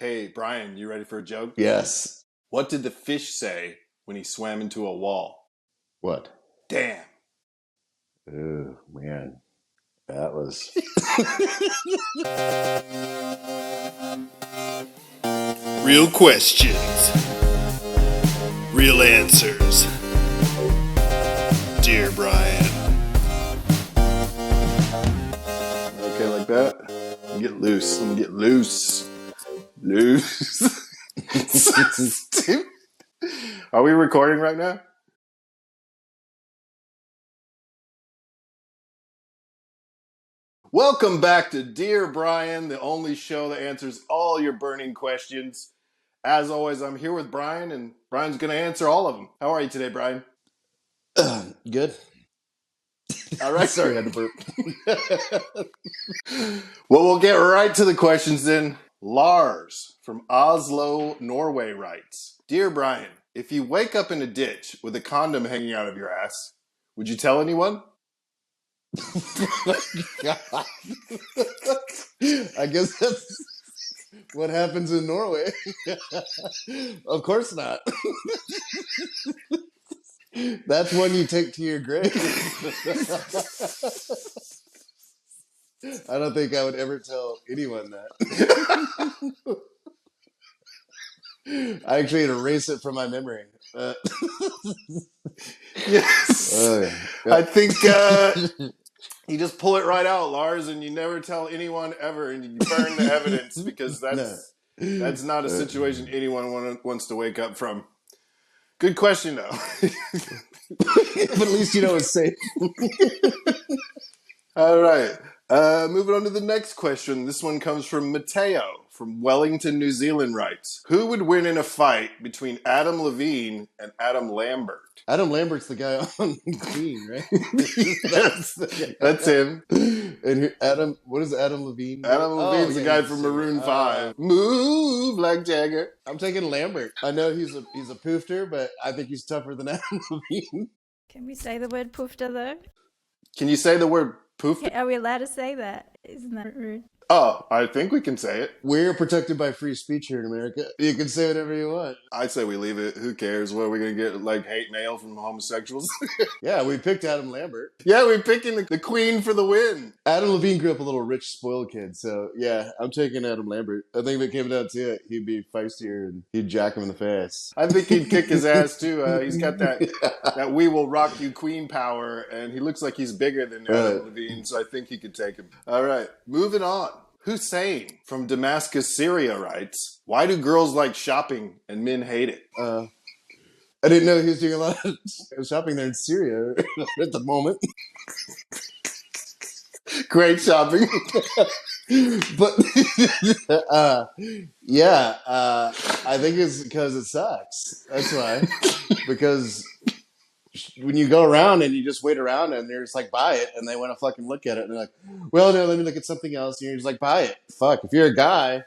Hey, Brian, you ready for a joke? Yes. What did the fish say when he swam into a wall? What? Damn. Oh, man. That was... Real questions. Real answers. Dear Brian. Okay, like that? Let me get loose. Let me get loose. Loose. Stupid. Are we recording right now? Welcome back to Dear Brian, the only show that answers all your burning questions. As always, I'm here with Brian, and Brian's going to answer all of them. How are you today, Brian? Good. All right. Sorry, I had to burp. Well, we'll get right to the questions then. Lars from Oslo, Norway writes, Dear Brian, if you wake up in a ditch with a condom hanging out of your ass, would you tell anyone? I guess that's what happens in Norway. Of course not. That's one you take to your grave. I don't think I would ever tell anyone that. I actually had to erase it from my memory. Yes. Yeah. I think you just pull it right out, Lars, and you never tell anyone ever, and you burn the evidence because that's not a situation anyone wants to wake up from. Good question, though. But at least you know it's safe. All right. Moving on to the next question. This one comes from Mateo from Wellington, New Zealand writes, Who would win in a fight between Adam Levine and Adam Lambert? Adam Lambert's the guy on Queen, right? That's him. And Adam, what is Adam Levine? Adam Levine's the guy from Maroon 5. Move like Jagger. I'm taking Lambert. I know he's a poofter, but I think he's tougher than Adam Levine. Can we say the word poofter though? Can you say the word poof? Are we allowed to say that? Isn't that rude? Oh, I think we can say it. We're protected by free speech here in America. You can say whatever you want. I say we leave it. Who cares? What are we going to get, like, hate mail from homosexuals? Yeah, we picked Adam Lambert. Yeah, we're picking the queen for the win. Adam Levine grew up a little rich, spoiled kid. So, yeah, I'm taking Adam Lambert. I think if it came down to it, he'd be feistier and he'd jack him in the face. I think he'd kick his ass, too. He's got that we will rock you queen power, and he looks like he's bigger than Adam Levine, so I think he could take him. All right, moving on. Hussein from Damascus, Syria writes, Why do girls like shopping and men hate it? I didn't know he was doing a lot of shopping there in Syria at the moment. Great shopping. But, I think it's because it sucks. That's why. Because when you go around and you just wait around and they're just like, buy it, and they want to fucking look at it, and they're like, well, no, let me look at something else, and you're just like, buy it. Fuck, if you're a guy,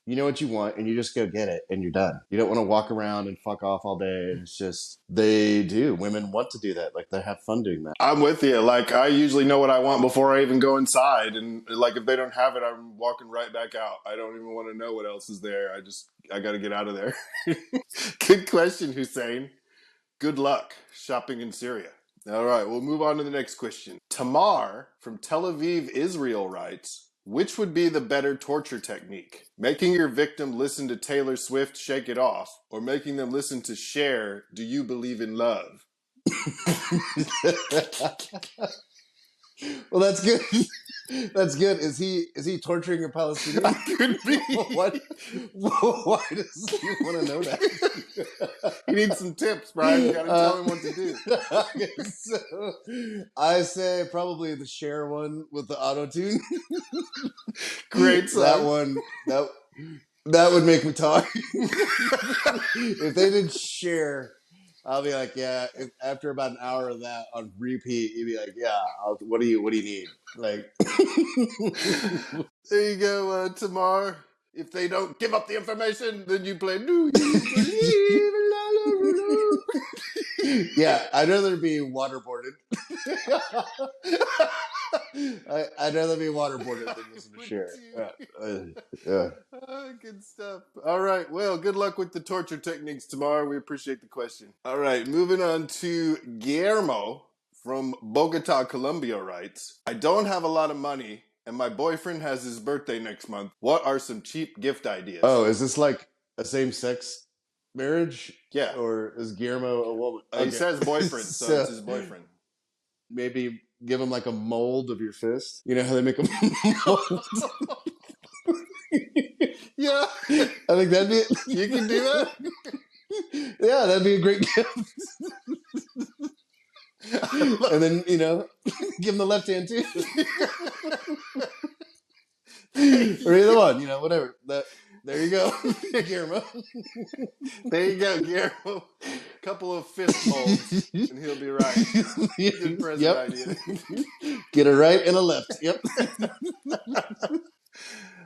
you know what you want, and you just go get it, and you're done. You don't want to walk around and fuck off all day. It's just, they do. Women want to do that. Like, they have fun doing that. I'm with you. Like, I usually know what I want before I even go inside, and, like, if they don't have it, I'm walking right back out. I don't even want to know what else is there. I got to get out of there. Good question, Hussein. Good luck shopping in Syria. All right, we'll move on to the next question. Tamar from Tel Aviv, Israel writes, Which would be the better torture technique? Making your victim listen to Taylor Swift, Shake It Off, or making them listen to Cher, Do You Believe in Love? Well, that's good. That's good. Is he torturing a Palestinian? Could be. What? Why does he want to know that? He needs some tips, Brian. You gotta tell him what to do. So, I say probably the Cher one with the auto-tune. Great song. That one, that would make me talk. If they did Cher, I'll be like, yeah. After about an hour of that on repeat, you'd be like, yeah. What do you need? Like, there you go, Tamar. If they don't give up the information, then you play Do You Believe in Love? Yeah, I'd rather be waterboarded. I'd rather be waterboarded than listen to Would Cher. too. Yeah. Good stuff. All right. Well, good luck with the torture techniques tomorrow. We appreciate the question. All right. Moving on to Guillermo from Bogota, Colombia writes, I don't have a lot of money and my boyfriend has his birthday next month. What are some cheap gift ideas? Oh, is this like a same-sex marriage? Yeah. Or is Guillermo a woman? He says boyfriend, so it's his boyfriend. Maybe give him like a mold of your fist. You know how they make a mold? Yeah. I think that'd be it. You can do that? Yeah, that'd be a great gift. And then, you know, give him the left hand too. Or either one, you know, whatever. There you go, Guillermo. There you go, Guillermo. Couple of fist molds, and he'll be right. Good present idea. Get a right and a left. Yep.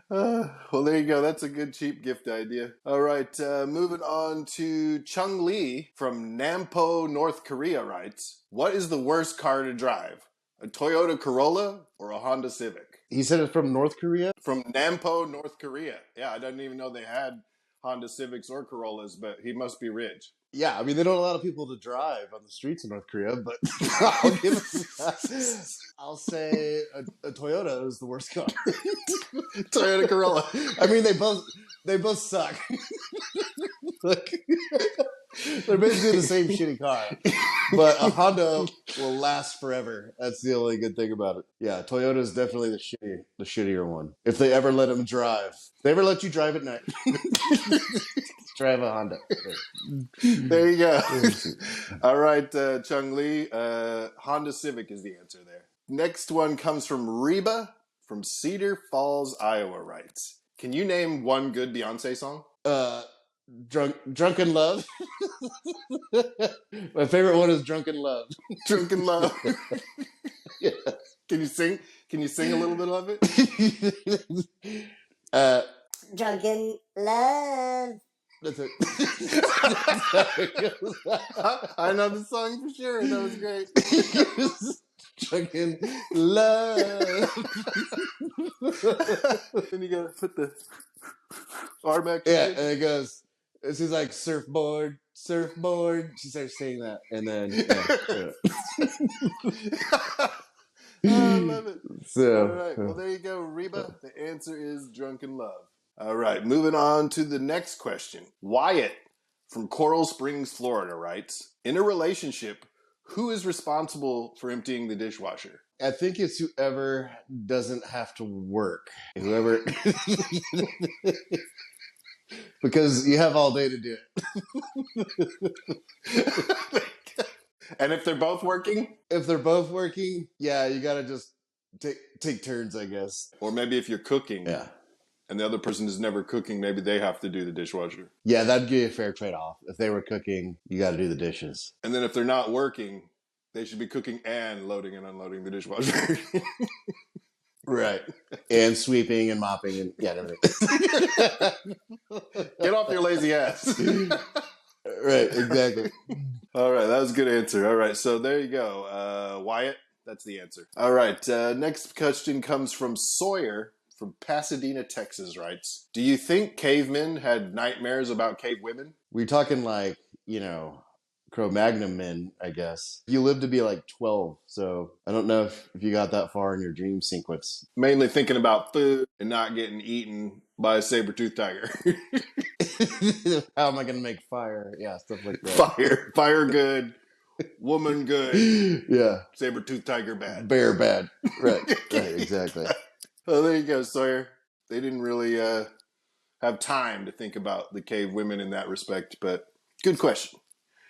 Well, there you go. That's a good cheap gift idea. All right, moving on to Chung Lee from Nampo, North Korea writes, what is the worst car to drive? A Toyota Corolla or a Honda Civic? He said it's from North Korea? From Nampo, North Korea. Yeah, I didn't even know they had Honda Civics or Corollas, but he must be rich. Yeah, I mean, they don't allow people to drive on the streets in North Korea, but I'll say a Toyota is the worst car. Toyota Corolla. I mean, they both suck. Like, they're basically the same shitty car, but a Honda will last forever. That's the only good thing about it. Yeah, Toyota is definitely the shittier one. If they ever let them drive, if they ever let you drive at night, drive a Honda. There you go. All right, Chung Lee. Honda Civic is the answer there. Next one comes from Reba from Cedar Falls, Iowa writes, can you name one good Beyonce song? Drunken Love. My favorite one is Drunken Love. Drunken Love. Yeah. Can you sing? Can you sing a little bit of it? Drunken Love. That's it. I know the song for sure. That was great. Drunken Love. Then you gotta put the arm back. Yeah, and it goes. She's like surfboard. She starts saying that, and then I love it. So, all right, well there you go, Reba. The answer is Drunken Love. All right, moving on to the next question. Wyatt from Coral Springs, Florida writes, in a relationship, who is responsible for emptying the dishwasher? I think it's whoever doesn't have to work. Whoever. Because you have all day to do it. And if they're both working? If they're both working, yeah, you gotta just take turns, I guess. Or maybe if you're cooking, Yeah. and the other person is never cooking, maybe they have to do the dishwasher. Yeah, that'd be a fair trade-off. If they were cooking, you gotta do the dishes. And then if they're not working, they should be cooking and loading and unloading the dishwasher. Right. And sweeping and mopping and yeah, everything. Get off your lazy ass. Right, exactly. All right, that was a good answer. All right, so there you go. Wyatt, that's the answer. All right, next question comes from Sawyer from Pasadena, Texas, writes, do you think cavemen had nightmares about cave women? We're talking like, you know, Cro-Magnon men, I guess. You live to be like 12, so I don't know if you got that far in your dream sequence. Mainly thinking about food and not getting eaten by a saber-toothed tiger. How am I going to make fire? Yeah, stuff like that. Fire good, woman good, Yeah. saber-toothed tiger bad. Bear bad. Right, exactly. Well, there you go, Sawyer. They didn't really have time to think about the cave women in that respect, but good question.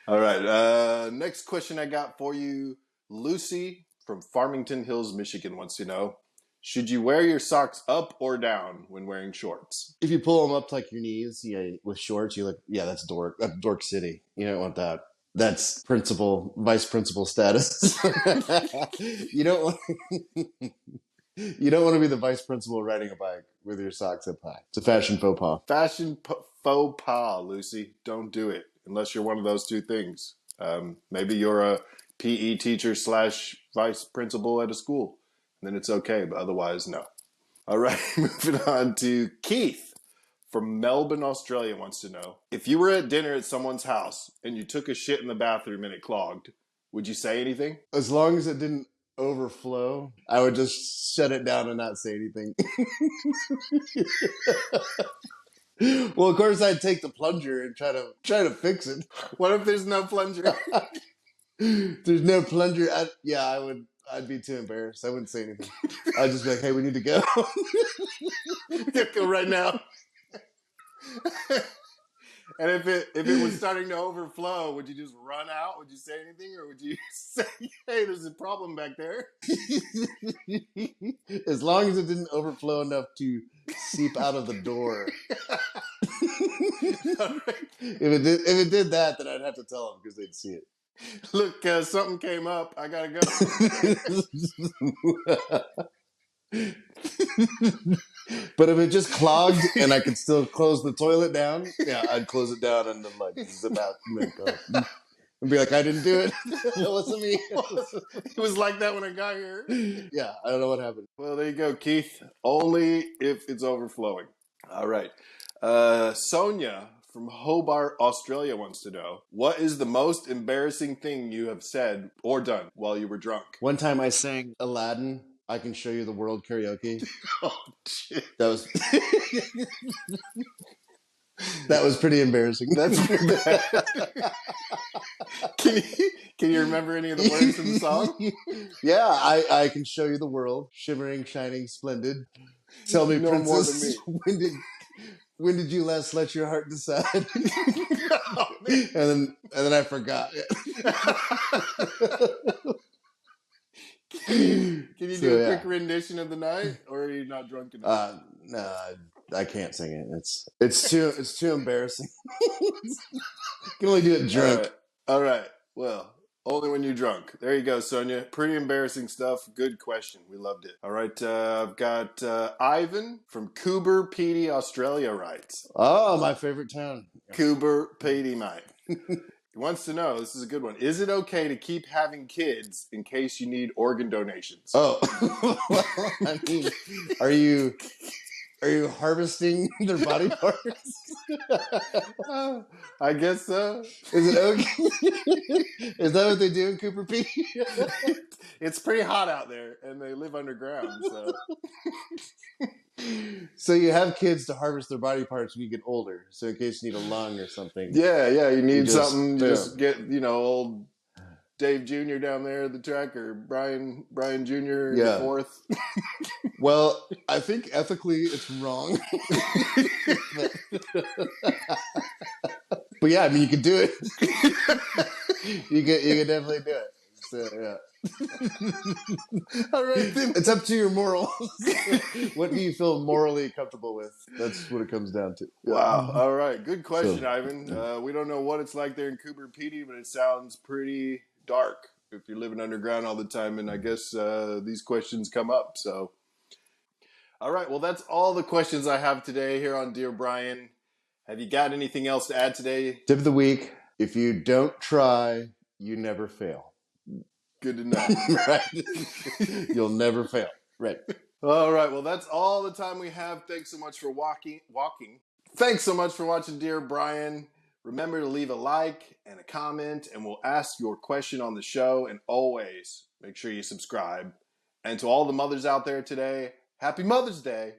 All right, next question I got for you. Lucy from Farmington Hills, Michigan wants to know, should you wear your socks up or down when wearing shorts? If you pull them up to like your knees, yeah, with shorts, you look, yeah, that's dork city. You don't want that. That's vice principal status. You don't want to be the vice principal riding a bike with your socks up high. It's a fashion faux pas. Faux pas, Lucy. Don't do it unless you're one of those two things. Maybe you're a PE teacher / vice principal at a school. then it's okay, but otherwise, no. All right, moving on to Keith from Melbourne, Australia wants to know, if you were at dinner at someone's house and you took a shit in the bathroom and it clogged, would you say anything? As long as it didn't overflow, I would just shut it down and not say anything. Well, of course, I'd take the plunger and try to fix it. What if there's no plunger? There's no plunger. I'd be too embarrassed. I wouldn't say anything. I'd just be like, "Hey, we need to go." Go right now. And if it was starting to overflow, would you just run out? Would you say anything, or would you say, "Hey, there's a problem back there"? As long as it didn't overflow enough to seep out of the door. If it did that, then I'd have to tell them because they'd see it. Look, something came up. I gotta go. But if it just clogged and I could still close the toilet down, yeah, I'd close it down and then like zip out and then go. And be like, I didn't do it. It wasn't me. It was like that when I got here. Yeah, I don't know what happened. Well, there you go, Keith. Only if it's overflowing. All right. Sonia from Hobart, Australia wants to know, what is the most embarrassing thing you have said or done while you were drunk? One time I sang Aladdin, I Can Show You the World karaoke. Oh, shit. That was pretty embarrassing. That's pretty bad. Can you remember any of the words from the song? Yeah, I can show you the world, shimmering, shining, splendid. Tell me, No more than princess, when did you last let your heart decide? and then I forgot. Can you do a quick rendition of the night, or are you not drunk enough? No, I can't sing it. It's too embarrassing. You can only do it drunk. All right. Well, only when you're drunk. There you go, Sonia. Pretty embarrassing stuff. Good question. We loved it. All right. I've got Ivan from Coober Pedy, Australia writes. Oh, my favorite town. Coober Pedy, mate. He wants to know, this is a good one, is it okay to keep having kids in case you need organ donations? Oh, well, I mean, are you harvesting their body parts? I guess so. Is it okay? Is that what they do in Cooper Pedy? It's pretty hot out there, and they live underground, so... So you have kids to harvest their body parts when you get older. So in case you need a lung or something. Yeah, you need something. Boom. Just get, old Dave Jr. down there at the track, or Brian Jr. Yeah. The fourth. Well, I think ethically it's wrong. But yeah, I mean, you could do it. You could definitely do it. So, yeah. All right, then. It's up to your morals. What do you feel morally comfortable with? That's what it comes down to. Yeah. Wow. All right. Good question, So, Ivan. We don't know what it's like there in Coober Pedy, but it sounds pretty dark if you're living underground all the time. And I guess these questions come up. So, all right. Well, that's all the questions I have today here on Dear Brian. Have you got anything else to add today? Tip of the week: if you don't try, you never fail. Good to know. Right? You'll never fail. Right. All right. Well, that's all the time we have. Thanks so much for walking. Thanks so much for watching Dear Brian. Remember to leave a like and a comment, and we'll ask your question on the show. And always make sure you subscribe. And to all the mothers out there today, Happy Mother's Day.